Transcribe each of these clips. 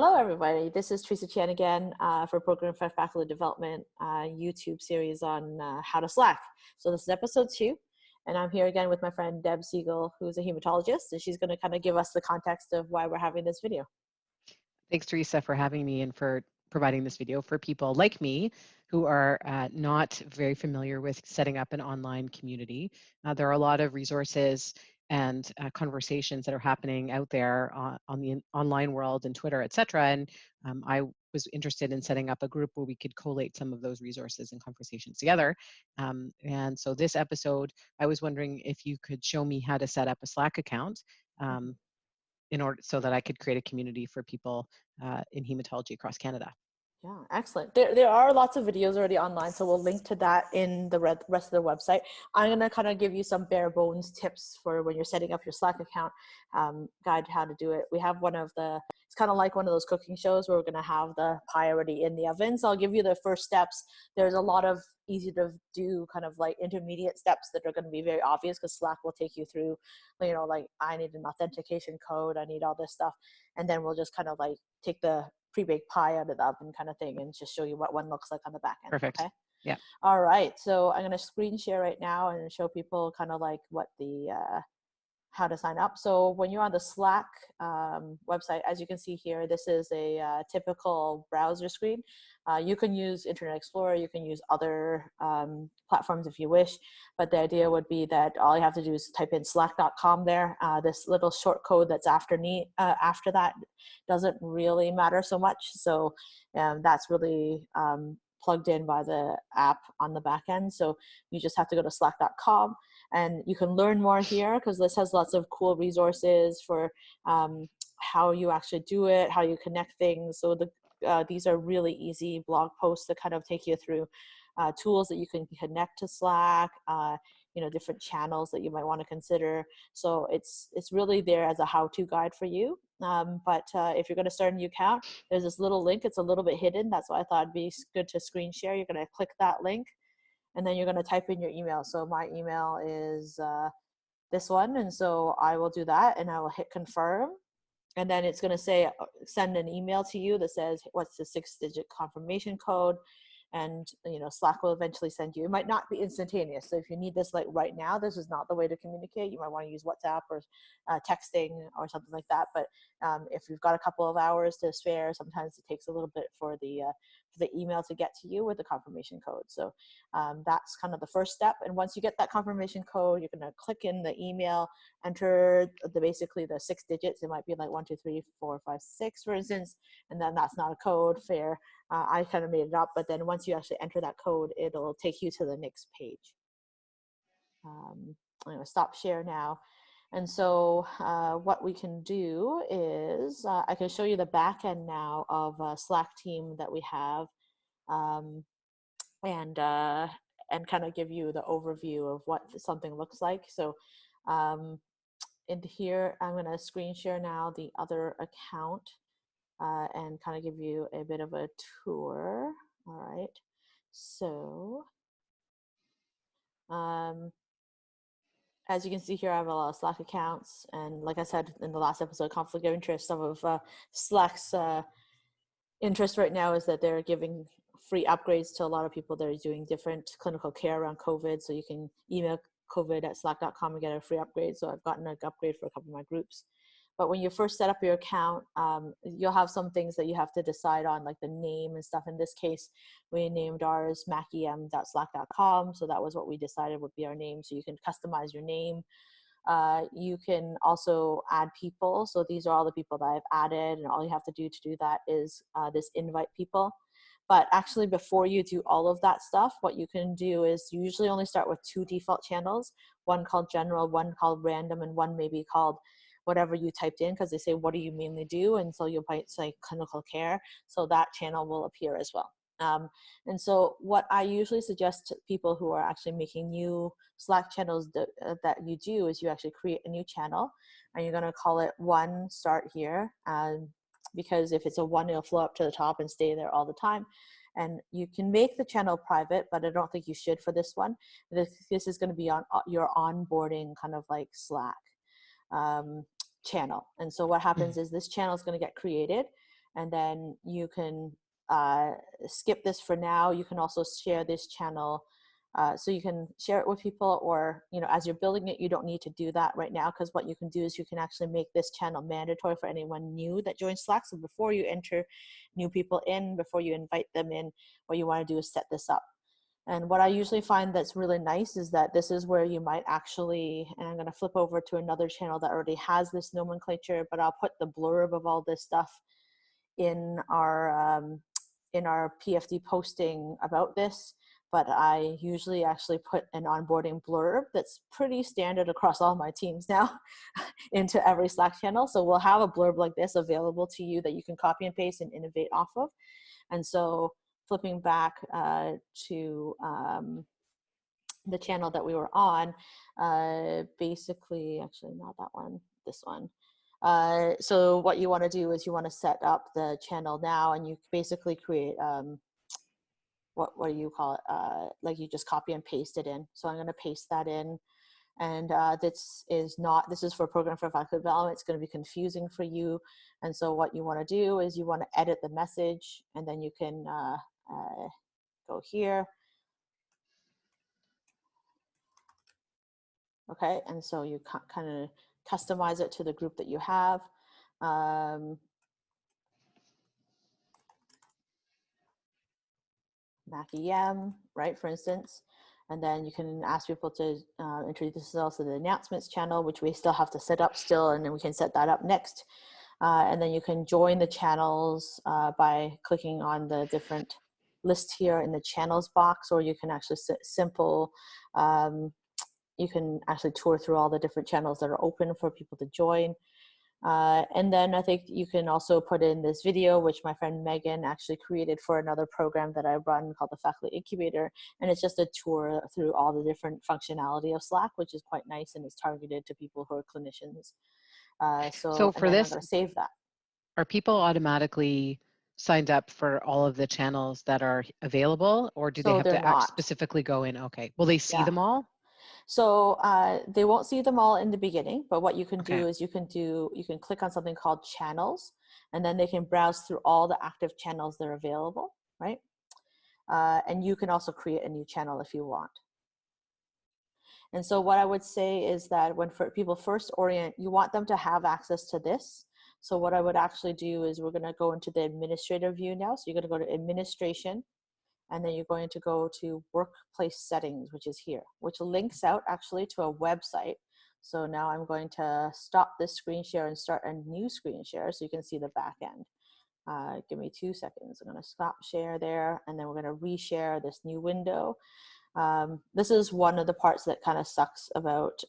Hello, everybody. This is Teresa Chan again for Program for Faculty Development YouTube series on how to Slack. So this is episode 2, and I'm here again with my friend Deb Siegel, who's a hematologist, and she's going to kind of give us the context of why we're having this video. Thanks, Teresa, for having me and for providing this video for people like me who are not very familiar with setting up an online community. There are a lot of resources and conversations that are happening out there on the online world and Twitter, et cetera. And I was interested in setting up a group where we could collate some of those resources and conversations together. And so this episode, I was wondering if you could show me how to set up a Slack account in order so that I could create a community for people in hematology across Canada. Yeah, excellent. There are lots of videos already online, so we'll link to that in the rest of the website. I'm going to kind of give you some bare bones tips for when you're setting up your Slack account, guide how to do it. We have it's kind of like one of those cooking shows where we're going to have the pie already in the oven. So I'll give you the first steps. There's a lot of easy to do kind of like intermediate steps that are going to be very obvious because Slack will take you through, like I need an authentication code, I need all this stuff. And then we'll just kind of like take the pre-baked pie out of the oven kind of thing and just show you what one looks like on the back end. Perfect. Okay. Yeah. All right. So I'm going to screen share right now and show people kind of like what how to sign up. So when you're on the Slack website, as you can see here, this is a typical browser screen. You can use Internet Explorer, you can use other platforms if you wish, but the idea would be that all you have to do is type in slack.com there. This little short code that's after that doesn't really matter so much. So that's really plugged in by the app on the back end. So you just have to go to slack.com and you can learn more here because this has lots of cool resources for how you actually do it, how you connect things. So these are really easy blog posts that kind of take you through tools that you can connect to Slack, different channels that you might want to consider. So it's really there as a how-to guide for you. But if you're going to start a new account, there's this little link. It's a little bit hidden. That's why I thought it'd be good to screen share. You're going to click that link, and then you're going to type in your email. So my email is this one, and so I will do that, and I will hit confirm. And then it's going to say, send an email to you that says, what's the 6-digit confirmation code? And, Slack will eventually send you. It might not be instantaneous. So if you need this like right now, this is not the way to communicate. You might want to use WhatsApp or texting or something like that. But if you've got a couple of hours to spare, sometimes it takes a little bit for the email to get to you with the confirmation code. So that's kind of the first step. And once you get that confirmation code, you're going to click in the email, enter basically the 6 digits. It might be like 1, 2, 3, 4, 5, 6, for instance. And then that's not a code, fair. I kind of made it up, but then once you actually enter that code, it'll take you to the next page. I'm going to stop share now. And so what we can do is I can show you the back end now of a Slack team that we have and kind of give you the overview of what something looks like. So in here, I'm going to screen share now the other account. And kind of give you a bit of a tour. All right. So as you can see here, I have a lot of Slack accounts. And like I said in the last episode, conflict of interest, some of Slack's interest right now is that they're giving free upgrades to a lot of people that are doing different clinical care around COVID. So you can email covid@slack.com and get a free upgrade. So I've gotten an upgrade for a couple of my groups. But when you first set up your account, you'll have some things that you have to decide on, like the name and stuff. In this case, we named ours macem.slack.com. So that was what we decided would be our name. So you can customize your name. You can also add people. So these are all the people that I've added. And all you have to do that is this invite people. But actually, before you do all of that stuff, what you can do is you usually only start with 2 default channels, one called general, one called random, and one maybe called whatever you typed in, because they say, what do you mainly do? And so you'll might say clinical care. So that channel will appear as well. And so what I usually suggest to people who are actually making new Slack channels that you do is you actually create a new channel, and you're going to call it one start here. Because if it's a 1, it'll flow up to the top and stay there all the time. And you can make the channel private, but I don't think you should for this one. This is going to be on your onboarding kind of like Slack channel. And so what happens is this channel is going to get created, and then you can skip this for now. You can also share this channel. So you can share it with people, or, you know, as you're building it, you don't need to do that right now, because what you can do is you can actually make this channel mandatory for anyone new that joins Slack. So before you enter new people in, before you invite them in, what you want to do is set this up. And what I usually find that's really nice is that this is where you might actually, and I'm going to flip over to another channel that already has this nomenclature, but I'll put the blurb of all this stuff in our PFD posting about this. But I usually actually put an onboarding blurb that's pretty standard across all my teams now into every Slack channel. So we'll have a blurb like this available to you that you can copy and paste and innovate off of. And so flipping back to the channel that we were on, basically, actually not that one, this one. So what you want to do is you want to set up the channel now, and you basically create what do you call it? Like you just copy and paste it in. So I'm going to paste that in, and this is for Program for Faculty Development. It's going to be confusing for you, and so what you want to do is you want to edit the message, and then you can go here. Okay, and so you kind of customize it to the group that you have. MacEM, right, for instance. And then you can ask people to introduce themselves to the announcements channel, which we still have to set up still, and then we can set that up next. And then you can join the channels by clicking on the different list here in the channels box, or you can actually you can actually tour through all the different channels that are open for people to join. And then I think you can also put in this video, which my friend Megan actually created for another program that I run called the Faculty Incubator. And it's just a tour through all the different functionality of Slack, which is quite nice, and is targeted to people who are clinicians. So for and then this, I'm going to save that. are people automatically signed up for all of the channels that are available, or do they So have they're to not. specifically go in? Okay. Will they see Yeah. them all? So they won't see them all in the beginning, but what you can Okay. do is you can click on something called channels, and then they can browse through all the active channels that are available, right? And you can also create a new channel if you want. And so what I would say is that when people first orient, you want them to have access to this. So what I would actually do is we're going to go into the administrator view now. So you're going to go to administration, and then you're going to go to workplace settings, which is here, which links out actually to a website. So now I'm going to stop this screen share and start a new screen share so you can see the back end. Give me 2 seconds. I'm going to stop share there, and then we're going to reshare this new window. This is one of the parts that kind of sucks about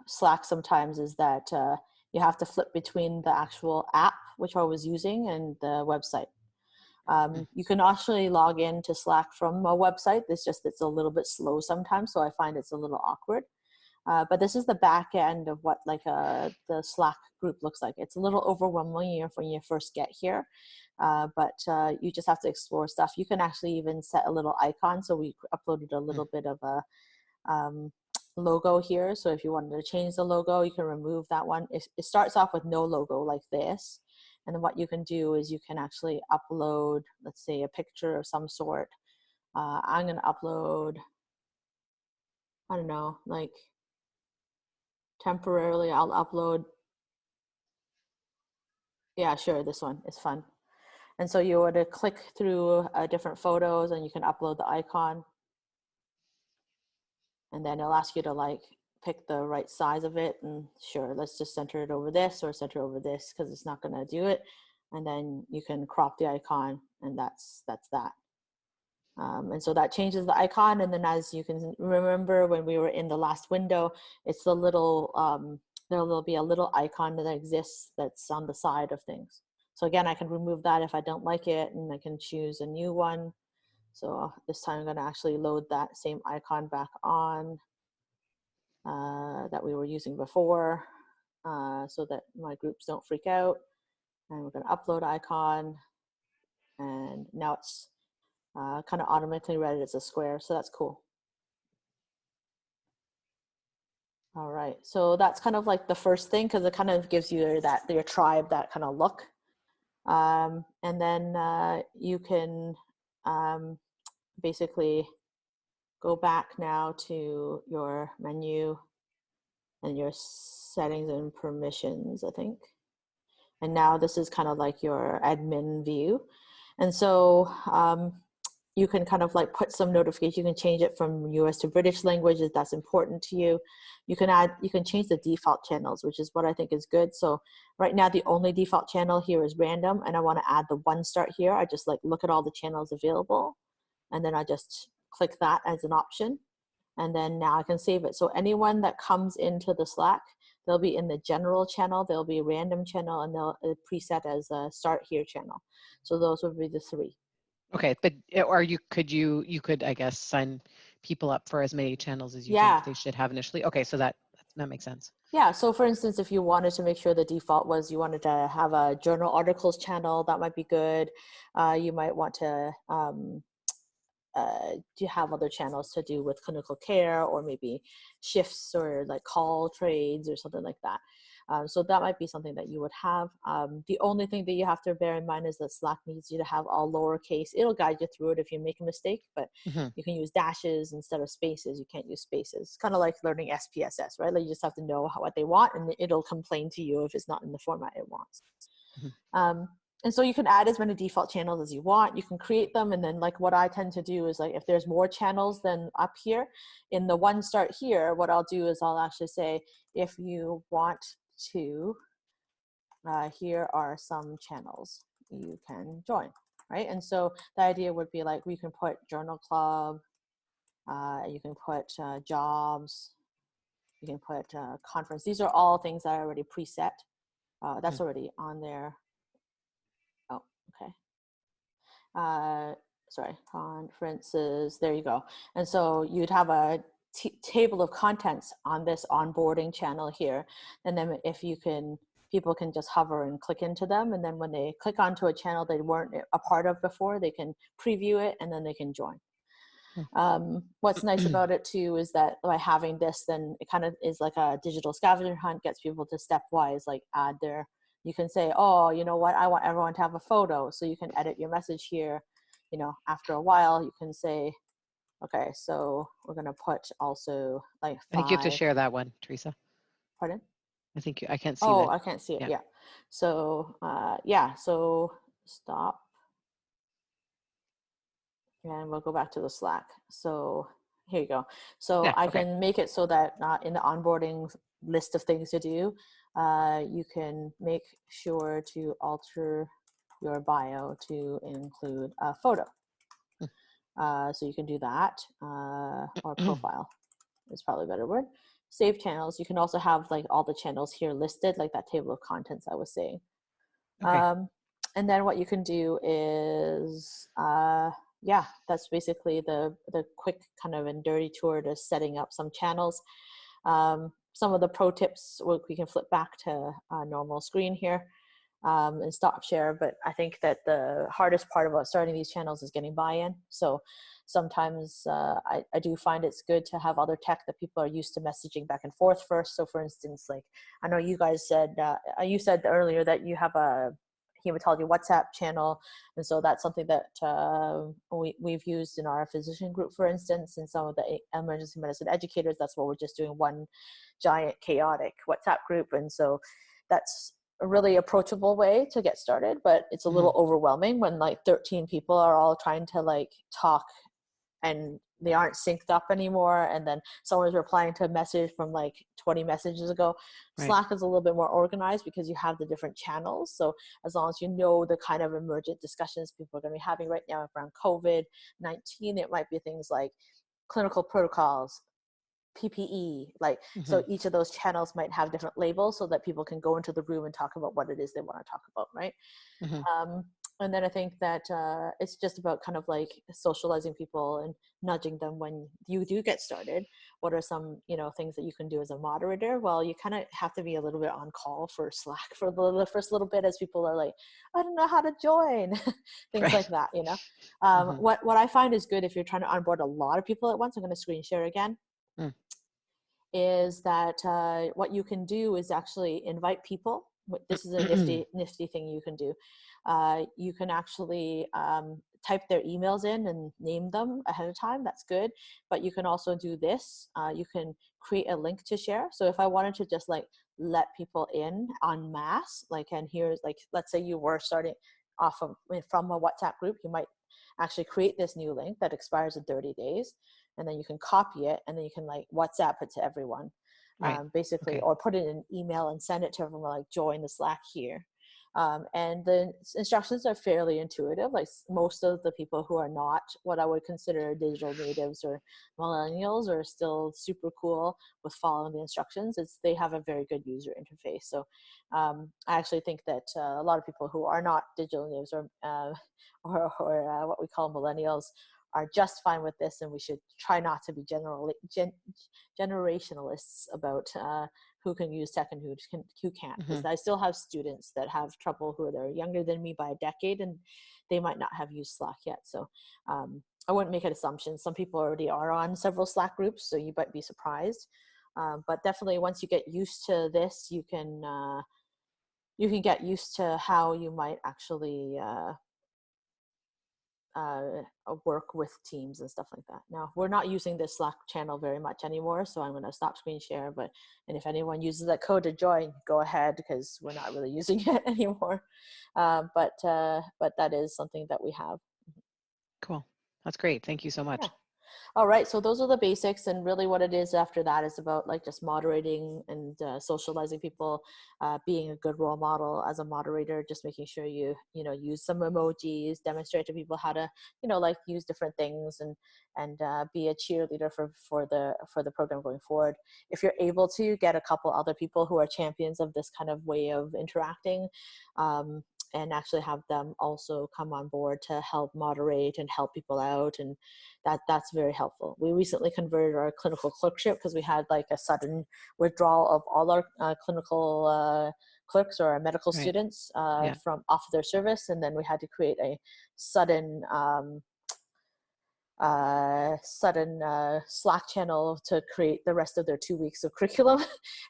Slack sometimes, is that you have to flip between the actual app, which I was using, and the website. You can actually log into Slack from a website. It's a little bit slow sometimes, so I find it's a little awkward. But this is the back end of what the Slack group looks like. It's a little overwhelming when you first get here, but you just have to explore stuff. You can actually even set a little icon. So we uploaded a little bit of a logo here. So if you wanted to change the logo, you can remove that one. It starts off with no logo like this. And then what you can do is you can actually upload, let's say, a picture of some sort. I'm going to upload, I don't know, like temporarily I'll upload. Yeah, sure, this one is fun. And so you would click through different photos, and you can upload the icon. And then it'll ask you to pick the right size of it, and sure, let's just center it over this or center over this, because it's not going to do it. And then you can crop the icon, and that's that. And so that changes the icon. And then, as you can remember, when we were in the last window, it's the little there'll be a little icon that exists that's on the side of things. So again, I can remove that if I don't like it, and I can choose a new one. So this time I'm going to actually load that same icon back on that we were using before, so that my groups don't freak out. And we're going to upload icon, and now it's kind of automatically read it as a square, so that's cool. All right. So that's kind of like the first thing, because it kind of gives you that your tribe, that kind of look. And then you can basically go back now to your menu and your settings and permissions, I think. And now this is kind of like your admin view. And so you can kind of like put some notification. You can change it from US to British language if that's important to you. You can change the default channels, which is what I think is good. So right now, the only default channel here is random, and I want to add the one start here. I just like look at all the channels available, and then I just click that as an option. And then now I can save it. So anyone that comes into the Slack, they'll be in the general channel, they'll be a random channel, and they'll preset as a start here channel. So those would be the three. Okay, but or you could I guess sign people up for as many channels as you think Yeah. they should have initially. Okay, so that makes sense. Yeah, so for instance, if you wanted to make sure the default was you wanted to have a journal articles channel, that might be good. You might want to do you have other channels to do with clinical care, or maybe shifts or like call trades or something like that. So that might be something that you would have. The only thing that you have to bear in mind is that Slack needs you to have all lowercase. It'll guide you through it if you make a mistake, but you can use dashes instead of spaces. You can't use spaces. Kind of like learning SPSS, right? Like you just have to know what they want, and it'll complain to you if it's not in the format it wants. And so you can add as many default channels as you want. You can create them. And then like what I tend to do is like, if there's more channels than up here in the one start here, what I'll do is I'll actually say, if you want to, here are some channels you can join, right? And so the idea would be like, we can put journal club, you can put jobs, you can put conference. These are all things that are already preset. That's already on there. Oh, okay. Sorry, conferences, there you go. And so you'd have a table of contents on this onboarding channel here. And then if you can, people can just hover and click into them. And then when they click onto a channel they weren't a part of before, they can preview it and then they can join. What's nice about it too is that by having this, then it kind of is like a digital scavenger hunt, gets people to stepwise like add their, you can say, oh, you know what, I want everyone to have a photo. So you can edit your message here. You know, after a while, you can say, okay, so we're going to put also like 5. I think you have to share that one, Teresa. Pardon? I think I can't see Oh, that. I can't see it. Yeah. So, yeah, so stop. And we'll go back to the Slack. So here you go. So I can make it so that in the onboarding list of things to do, you can make sure to alter your bio to include a photo. So you can do that, or profile is probably a better word. Save channels. You can also have like all the channels here listed, like that table of contents I was saying. And then what you can do is, yeah, that's basically the quick kind of and dirty tour to setting up some channels. Some of the pro tips, we can flip back to a normal screen here and stop share. But I think that the hardest part about starting these channels is getting buy-in. So sometimes I do find it's good to have other tech that people are used to messaging back and forth first. So for instance, like I know you guys said, you said earlier that you have a hematology WhatsApp channel. And so that's something that we've used in our physician group, for instance, and some of the emergency medicine educators. That's what we're just doing, one giant chaotic WhatsApp group. And so that's a really approachable way to get started, but it's a little overwhelming when like 13 people are all trying to like talk and they aren't synced up anymore. And then someone's replying to a message from like 20 messages ago. Right. Slack is a little bit more organized because you have the different channels. So as long as you know the kind of emergent discussions people are going to be having right now around COVID-19, it might be things like clinical protocols, PPE, like, so each of those channels might have different labels so that people can go into the room and talk about what it is they want to talk about, right? And then I think that it's just about kind of like socializing people and nudging them when you do get started. What are some, you know, things that you can do as a moderator? Well, you kind of have to be a little bit on call for Slack for the first little bit, as people are like, I don't know how to join, things like that, you know. What I find is good if you're trying to onboard a lot of people at once. I'm going to screen share again. is that what you can do is actually invite people. This is a nifty thing you can do. You can actually type their emails in and name them ahead of time. That's good. But you can also do this. You can create a link to share. So if I wanted to just like let people in en masse, like, and here's like, let's say you were starting off from a WhatsApp group, you might actually create this new link that expires in 30 days, and then you can copy it, and then you can like WhatsApp it to everyone, Right. basically, Okay. or put it in an email and send it to everyone, like join the Slack here. And the instructions are fairly intuitive. Like most of the people who are not what I would consider digital natives or millennials are still super cool with following the instructions. They have a very good user interface. So I actually think that a lot of people who are not digital natives or what we call millennials are just fine with this, and we should try not to be generationalists about who can use tech and who can't. Because I still have students that have trouble who are younger than me by a decade, and they might not have used Slack yet. So I wouldn't make an assumption. Some people already are on several Slack groups, so you might be surprised. But definitely, once you get used to this, you can get used to how you might actually work with teams and stuff like that. Now, we're not using this Slack channel very much anymore, so I'm going to stop screen share. And if anyone uses that code to join, go ahead, because we're not really using it anymore. But that is something that we have. Cool. That's great. Thank you so Yeah. much. All right, so those are the basics, and really what it is after that is about like just moderating and socializing people, being a good role model as a moderator, just making sure you use some emojis, demonstrate to people how to like use different things, and be a cheerleader for the program going forward. If you're able to get a couple other people who are champions of this kind of way of interacting, and actually have them also come on board to help moderate and help people out, and that's very helpful. We recently converted our clinical clerkship because we had like a sudden withdrawal of all our clinical clerks or our medical Right. students Yeah. from off their service, and then we had to create a sudden Slack channel to create the rest of their 2 weeks of curriculum.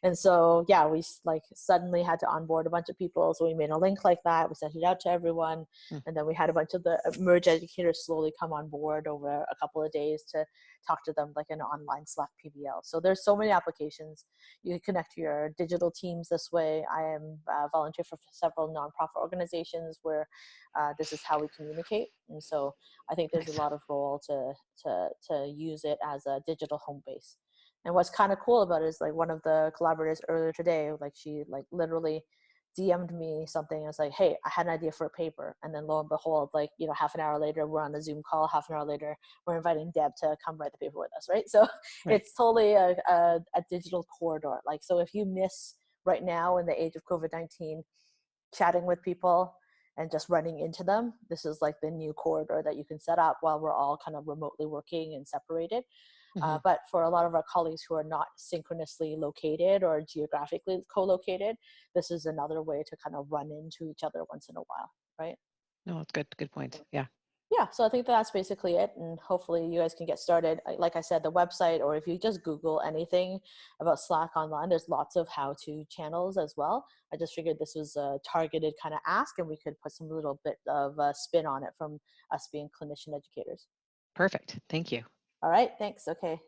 And so, yeah, we like suddenly had to onboard a bunch of people. So we made a link like that. We sent it out to everyone. And then we had a bunch of the merge educators slowly come on board over a couple of days to talk to them like an online Slack PBL. So there's so many applications. You can connect to your digital teams this way. I am volunteer for several nonprofit organizations where this is how we communicate. And so I think there's a lot of role to use it as a digital home base. And what's kind of cool about it is like one of the collaborators earlier today, like she like literally DM'd me something and was like, hey, I had an idea for a paper. And then lo and behold, like, half an hour later, we're on a Zoom call. Half an hour later, we're inviting Deb to come write the paper with us, right? So it's totally a digital corridor. Like, so if you miss right now in the age of COVID-19, chatting with people and just running into them, this is like the new corridor that you can set up while we're all kind of remotely working and separated. But for a lot of our colleagues who are not synchronously located or geographically co-located, this is another way to kind of run into each other once in a while, right? No, it's good. Good point. Yeah. Yeah, so I think that's basically it, and hopefully you guys can get started. Like I said, the website, or if you just Google anything about Slack online, there's lots of how-to channels as well. I just figured this was a targeted kind of ask, and we could put some little bit of a spin on it from us being clinician educators. Perfect. Thank you. All right, thanks. Okay.